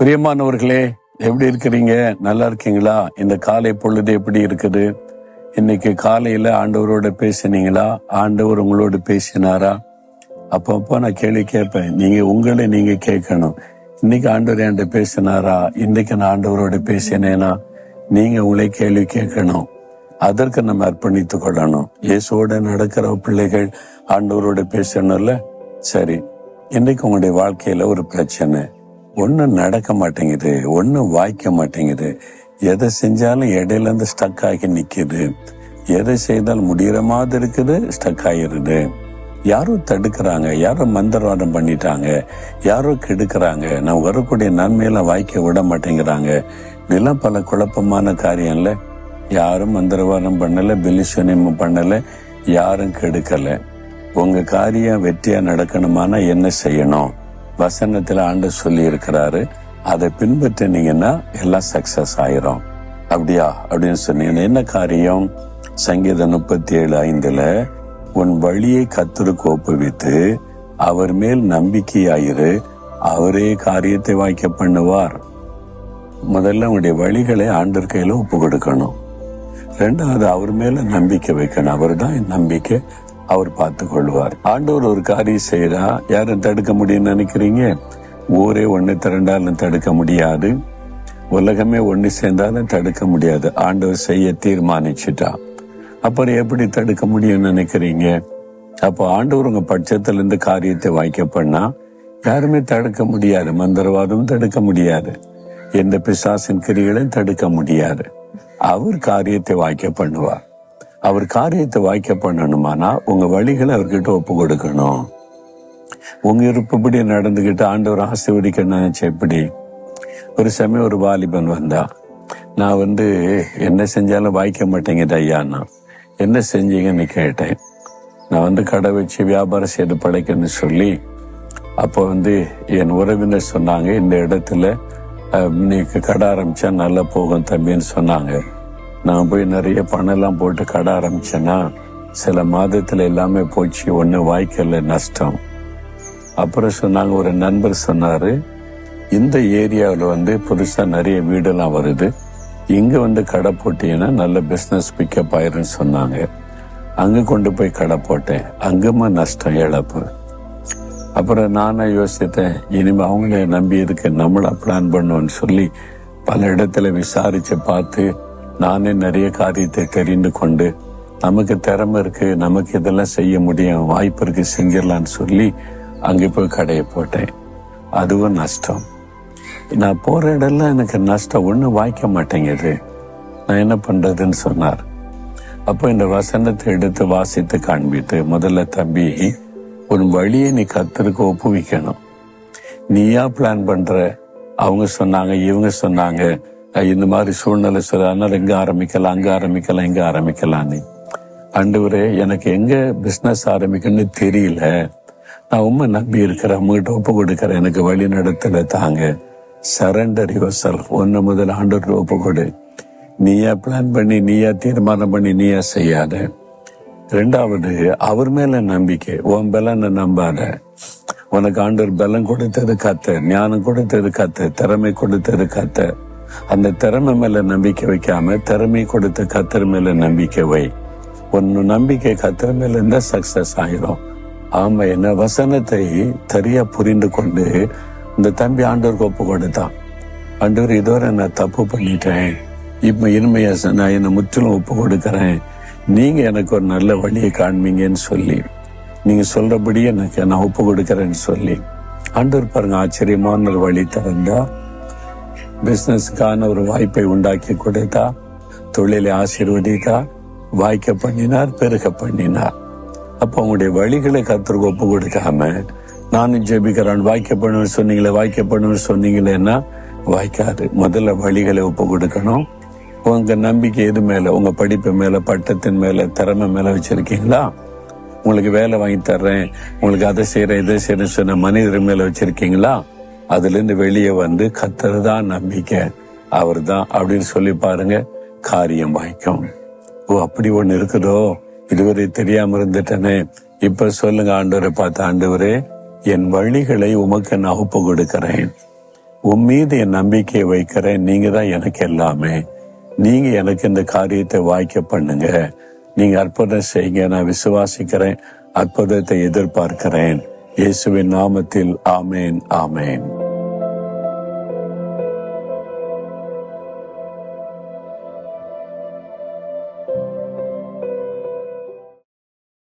பிரியமானவர்களே, எப்படி இருக்கிறீங்க? நல்லா இருக்கீங்களா? இந்த காலை பொழுது எப்படி இருக்குது? இன்னைக்கு காலையில ஆண்டவரோட பேசினீங்களா? ஆண்டவர் உங்களோட பேசினாரா? அப்பப்போ நான் கேள்வி கேட்பேன். உங்களை நீங்க கேட்கணும். இன்னைக்கு ஆண்டவர் என்கிட்ட பேசினாரா? இன்னைக்கு நான் ஆண்டவரோட பேசினேனா? நீங்க உங்களை கேள்வி கேட்கணும். அதற்கு நம்ம அர்ப்பணித்துக் கொள்ளணும். இயேசுவோட நடக்கிற பிள்ளைகள் ஆண்டவரோட பேசணும்ல. சரி, இன்னைக்கு உங்களுடைய வாழ்க்கையில ஒரு பிரச்சனை, ஒன்னும் நடக்க மாட்டேங்குது, ஒன்னும் வாய்க்க மாட்டேங்குது, எதை செஞ்சாலும் இடையில இருந்து ஸ்டக் ஆகி நிக்குது, எதை செய்தாலும் முடிகிற மாதிரி இருக்குது, ஸ்டக் ஆகிருது. யாரோ தடுக்கிறாங்க, யாரோ மந்திரவாதம் பண்ணிட்டாங்க, யாரோ கெடுக்கிறாங்க, நான் வரக்கூடிய நன்மையெல்லாம் வாய்க்க விட மாட்டேங்கிறாங்க. இதெல்லாம் பல குழப்பமான காரியம்ல. யாரும் மந்திரவாதம் பண்ணல, பிலிசனியம் பண்ணல, யாரும் கெடுக்கல. உங்க காரியம் வெற்றியா நடக்கணுமானா என்ன செய்யணும்? வசனத்துல ஆண்டவர் சொல்லி இருக்கிறாரு, அதை பின்பற்றினீங்கன்னா எல்லாம் சக்சஸ் ஆயிரும். அப்படியா அப்படின்னு சொன்னீங்கன்னா என்ன காரியம்? சங்கீதம் 37:5 உன் வழியை கர்த்தருக்கு ஒப்புவித்து அவர் மேல் நம்பிக்கையாயிரு, அவரே காரியத்தை வாய்க்க பண்ணுவார். முதல்ல உங்களுடைய வழிகளை ஆண்டவர் கையில ஒப்பு கொடுக்கணும். ரெண்டாவது, அவர் மேல நம்பிக்கை வைக்கணும். அவர் தான் என் நம்பிக்கை, அவர் பார்த்து கொள்வார். ஆண்டவர் ஒரு காரியம் செய்யறா, யாரும் தடுக்க முடியும்னு நினைக்கிறீங்க? ஊரே ஒண்ணு திரண்டாலும் தடுக்க முடியாது, உலகமே ஒண்ணு சேர்ந்தாலும் தடுக்க முடியாது. ஆண்டவர் செய்ய தீர்மானிச்சுட்டா, அப்புறம் எப்படி தடுக்க முடியும்னு நினைக்கிறீங்க? அப்போ ஆண்டவர் உங்க பட்சத்துல இருந்து காரியத்தை வாய்க்க பண்ணா யாருமே தடுக்க முடியாது. மந்திரவாதம் தடுக்க முடியாது, எந்த பிசாசின் கிரிகளையும் தடுக்க முடியாது. அவர் காரியத்தை வாய்க்க பண்ணுவார். அவர் காரியத்தை வாய்க்க பண்ணணுமானா உங்க வழிகளை அவர்கிட்ட ஒப்பு கொடுக்கணும். உங்க இருப்பபடி நடந்துகிட்டு ஆண்டவர் ஆசீர்வதிக்கணும்னு நினைச்ச எப்படி? ஒரு சமயம் ஒரு வாலிபன் வந்தா, நான் என்ன செஞ்சாலும் வாய்க்க மாட்டேங்குது ஐயான்னா. என்ன செஞ்சீங்கன்னு கேட்டேன். நான் கடை வச்சு வியாபாரம் செய்து படைக்கணும்னு சொல்லி, அப்போ என் உறவினர் சொன்னாங்க, இந்த இடத்துல இன்னைக்கு கடை ஆரம்பிச்சா நல்லா போகும் தம்பின்னு சொன்னாங்க. நான் போய் நிறைய பணம் எல்லாம் போட்டு கடை ஆரம்பிச்சேன்னா சில மாதத்துல எல்லாமே போச்சு, ஒண்ணு வாய்க்கல, நஷ்டம். அப்புறம் சொன்னாங்க, ஒரு நண்பர் சொன்னாரு, இந்த ஏரியாவில் புதுசா நிறைய வீடெல்லாம் வருது, இங்க கடை போட்டீங்கன்னா நல்ல பிசினஸ் பிக்கப் ஆயிருன்னு சொன்னாங்க. அங்க கொண்டு போய் கடை போட்டேன், அங்கமா நஷ்டம், இழப்பு. அப்புறம் நானே யோசித்தேன், இனிமே அவங்களே நம்பி இருக்கு, நம்மளா பிளான் பண்ணுவோன்னு சொல்லி பல இடத்துல விசாரிச்சு பார்த்து நானே நிறைய காரியத்தை தெரிந்து கொண்டு, நமக்கு திறமை இருக்கு, நமக்கு இதெல்லாம் செய்ய முடியும், வாய்ப்பு இருக்கு, செஞ்சிடலான்னு சொல்லி அங்கே போய் கடையை போட்டேன். அதுவும் நஷ்டம். நான் போற இடம்லாம் எனக்கு நஷ்டம், ஒன்றும் வாய்க்க மாட்டேங்குது. நான் என்ன பண்றதுன்னு சொன்னார். அப்போ இந்த வசனத்தை எடுத்து வாசித்து காண்பித்து, முதல்ல தம்பி, உன் வழியை நீ கர்த்தருக்கு ஒப்புவிக்கணும். நீயா பிளான் பண்ற, அவங்க சொன்னாங்க, இவங்க சொன்னாங்க, இந்த மாதிரி சூழ்நிலை சொல்ல, அதனால எங்க ஆரம்பிக்கலாம், அங்க ஆரம்பிக்கலாம், இங்க ஆரம்பிக்கலான்னு. ஆண்டவரே, எனக்கு எங்க பிசினஸ் ஆரம்பிக்கணும்னு தெரியல, நான் உண்மை நம்பி இருக்கிறேன், உங்ககிட்ட ஒப்பு கொடுக்கறேன், எனக்கு வழி நடத்தல தாங்க. Surrender your self. ஒன்னு முதல் ஆண்டவர் ஒப்பு கொடு. நீயா பிளான் பண்ணி, நீயா தீர்மானம் பண்ணி, நீயா செய்யாத. ரெண்டாவது, அவர் மேல நம்பிக்கை. உன் பலனை நம்பாத. உனக்கு ஆண்டவர் பலம் கொடுத்தது கத்த, ஞானம் கொடுத்தது கத்த, திறமை கொடுத்தது கத்த. அந்த திறமை மேல நம்பிக்கை வைக்காம திறமை கொடுத்த கத்தர் மேல நம்பிக்கை வை. ஒன்னு நம்பிக்கை கத்தர் மேல இருந்தா சக்சஸ் ஆயிரும். ஆமா, என்ன வசனத்தை சரியா புரிந்து கொண்டு இந்த தம்பி ஆண்டவருக்கு ஒப்பு கொடுத்தான். ஆண்டவர், இதுவரை நான் தப்பு பண்ணிட்டேன், இப்ப இனிமையா நான் என்னை முற்றிலும் ஒப்பு கொடுக்கறேன், நீங்க எனக்கு ஒரு நல்ல வழியை காண்பீங்கன்னு சொல்லி, நீங்க சொல்றபடியே எனக்கு நான் ஒப்பு கொடுக்கறேன்னு சொல்லி, ஆண்டவர் பாருங்க ஆச்சரியமான ஒரு வழி திறந்தா, பிசினஸ்க்கான ஒரு வாய்ப்பை உண்டாக்கி கொடுத்தா, தொழிலை ஆசீர்வதித்தா, வாய்க்க பண்ணினார், பெருக பண்ணினார். அப்ப உங்களுடைய வழிகளை கர்த்தருக்கு ஒப்பு கொடுக்காம, நானும் ஜெபிக்கிறேன், வாய்க்க பண்ணுன்னு சொன்னீங்களே, வாய்க்க பண்ணுன்னு சொன்னீங்களேன்னா வாய்க்காது. முதல்ல வழிகளை ஒப்பு கொடுக்கணும். உங்க நம்பிக்கை எது மேல? உங்க படிப்பு மேல, பட்டத்தின் மேல, திறமை மேல வச்சிருக்கீங்களா? உங்களுக்கு வேலை வாங்கி தர்றேன், உங்களுக்கு அதை செய்யறேன், இதை செய்யறேன்னு சொன்ன மனிதர் மேல வச்சிருக்கீங்களா? அதுல இருந்து வெளியே கர்த்தர் தான் நம்பிக்கை, அவர் தான் அப்படின்னு சொல்லி பாருங்க, காரியம் வாய்க்கும். ஓ, அப்படி ஒண்ணு இருக்குதோ, இதுவரை தெரியாம இருந்துட்டனே. இப்ப சொல்லுங்க ஆண்டவரை பார்த்து, ஆண்டவரே, என் வழிகளை உமக்கு நான் ஒப்பு கொடுக்கிறேன், உன் மீது என் நம்பிக்கையை வைக்கிறேன், நீங்க தான் எனக்கு எல்லாமே, நீங்க எனக்கு இந்த காரியத்தை வாய்க்க பண்ணுங்க, நீங்க அற்புதம் செய்யுங்க, நான் விசுவாசிக்கிறேன், அற்புதத்தை எதிர்பார்க்கிறேன். இயேசுவின் நாமத்தில் ஆமேன், ஆமேன்.